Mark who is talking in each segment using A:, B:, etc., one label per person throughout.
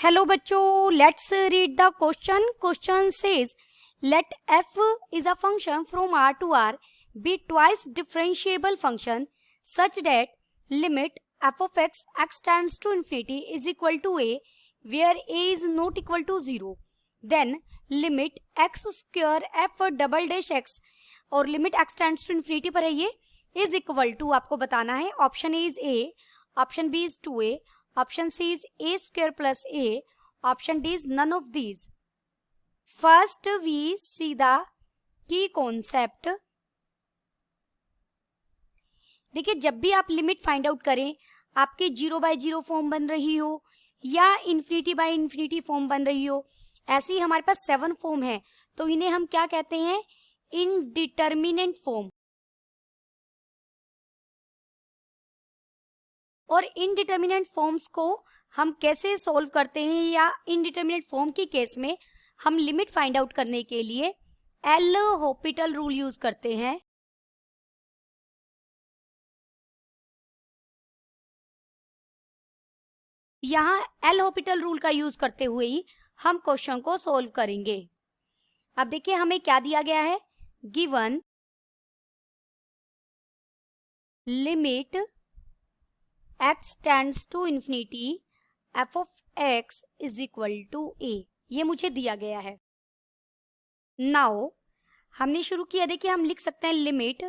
A: Hello बच्चों, let's read the question. Question says let f is a function from r to r be twice differentiable function such that limit f of x tends to infinity is equal to a where a is not equal to 0. Then limit x square f double dash x और limit x tends to infinity पर है ये is equal to आपको बताना है. Option A is a, option B is 2a, option C is a square plus a, option D is none of these. First we see the key concept. देखिए, जब भी आप लिमिट फाइंड आउट करें, आपकी 0/0 form बन रही हो या इन्फिनिटी फॉर्म बन रही हो, ऐसे ही हमारे पास 7 फॉर्म है, तो इन्हें हम क्या कहते हैं? Indeterminate form. और इनडिटर्मिनेंट फॉर्म्स को हम कैसे सॉल्व करते हैं, या इनडिटर्मिनेंट फॉर्म की केस में हम लिमिट फाइंड आउट करने के लिए एल हॉपिटल रूल यूज करते हैं. यहाँ एल हॉपिटल रूल का यूज करते हुए ही हम क्वेश्चन को सॉल्व करेंगे. अब देखिए हमें क्या दिया गया है. Given limit x tends to infinity f of x is equal to a, ये मुझे दिया गया है. नाउ हमने शुरू किया. देखिए, हम लिख सकते हैं limit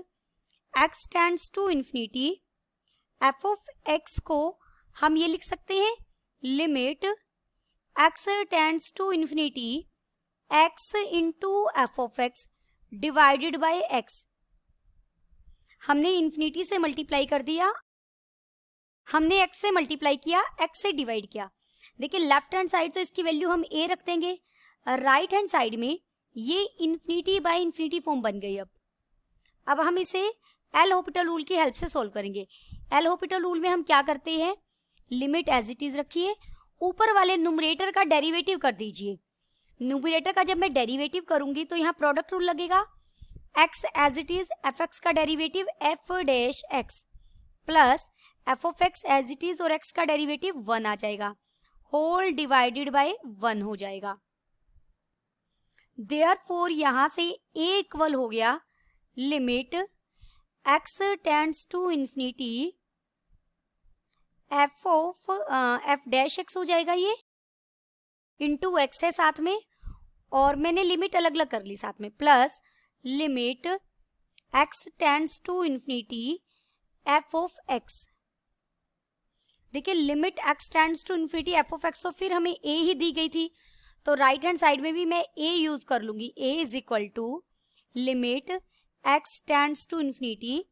A: x tends to infinity f of x को हम ये लिख सकते हैं limit x tends to infinity x into f of x divided by x. हमने इन्फिनिटी से मल्टीप्लाई कर दिया, हमने x से मल्टीप्लाई किया, x से डिवाइड किया. देखिए, लेफ्ट हैंड साइड तो इसकी वैल्यू हम a रख देंगे, राइट हैंड साइड में ये इन्फिनिटी बाय इन्फिनिटी फॉर्म बन गई. अब हम इसे एल हॉपिटल रूल की हेल्प से सॉल्व करेंगे. एल हॉपिटल रूल में हम क्या करते हैं? लिमिट एज इट इज रखिए, ऊपर वाले न्यूमरेटर का डेरिवेटिव कर दीजिए. न्यूमरेटर का जब मैं डेरिवेटिव करूंगी तो यहाँ प्रोडक्ट रूल लगेगा. x as it is f x का derivative f dash x plus f of x as it is और x का डेरिवेटिव 1 आ जाएगा, होल डिवाइडेड बाय 1 हो जाएगा. देयरफॉर यहां से a इक्वल हो गया limit x tends to infinity F of F dash X हो जाएगा, ये इंटू एक्स है साथ में, और मैंने लिमिट अलग अलग कर ली साथ में, plus limit x tends to infinity F of x. देखिए, limit x tends to infinity F of x, तो फिर हमें a ही दी गई थी, तो राइट हैंड साइड में भी मैं a यूज कर लूंगी. a is equal to limit x tends to infinity,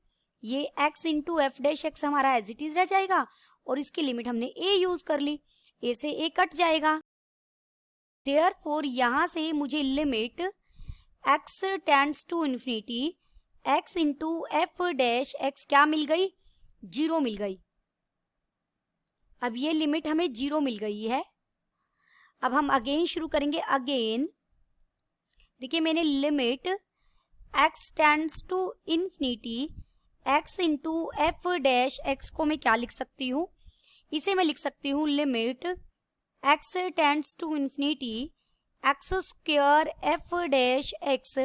A: ये x into F dash X हमारा एज इट इज रह जाएगा, और इसकी लिमिट हमने a यूज कर ली, a से a कट जाएगा. देयरफॉर यहां से मुझे limit x tends to infinity x into F dash X क्या मिल गई? 0 मिल गई. अब ये लिमिट हमें 0 मिल गई है. अब हम अगेन शुरू करेंगे. अगेन देखिए, मैंने limit x tends to infinity x into F dash X को मैं क्या लिख सकती हूँ? इसे मैं लिख सकती हूँ limit x tends to infinity X square F dash X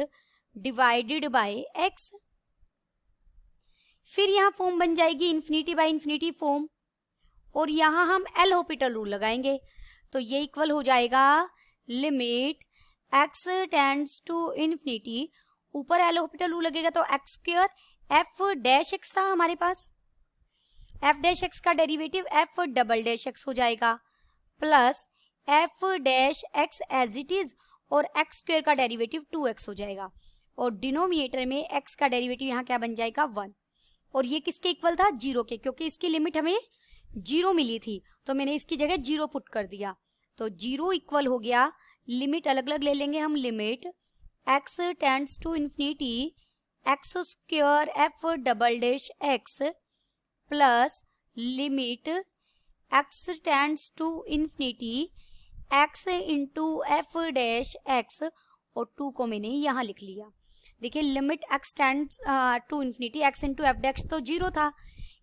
A: divided by x. फिर यहाँ फॉर्म बन जाएगी इन्फिनिटी बाय इन्फिनिटी फॉर्म, और यहाँ हम एल हॉपिटल रूल लगाएंगे, तो ये इक्वल हो जाएगा limit x tends to infinity, ऊपर एल हॉपिटल रूल लगेगा तो X square F dash X था हमारे पास, एफ डैश एक्स का derivative F double dash X हो जाएगा, plus F dash X as it is, और एक्स स्क्वायर का डेरिवेटिव 2x हो जाएगा, और डिनोमिनेटर में x का डेरिवेटिव यहाँ क्या बन जाएगा? 1. और ये किसके इक्वल था? 0 के, क्योंकि इसकी लिमिट हमें 0 मिली थी, तो मैंने इसकी जगह 0 पुट कर दिया, तो 0 इक्वल हो गया. लिमिट अलग अलग ले लेंगे हम. Limit x tends to infinity X square F double dash x plus limit x tends to infinity x into F dash X, और 2 को मैंने यहाँ लिख लिया. देखिए, limit x tends to infinity x into F dash तो 0 था,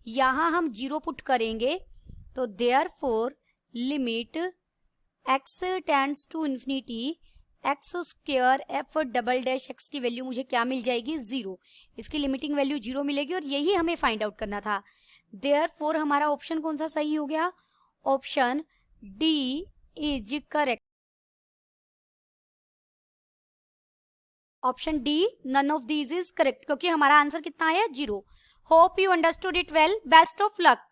A: यहाँ हम 0 पुट करेंगे, तो therefore limit x tends to infinity X square F double dash X की वैल्यू मुझे क्या मिल जाएगी? 0। इसकी लिमिटिंग वैल्यू 0 मिलेगी और यही हमें फाइंड आउट करना था। देयरफॉर हमारा ऑप्शन कौन सा सही हो गया? Option D is correct. Option D none of these is correct, क्योंकि हमारा आंसर कितना आया? 0। Hope you understood it well. Best of luck.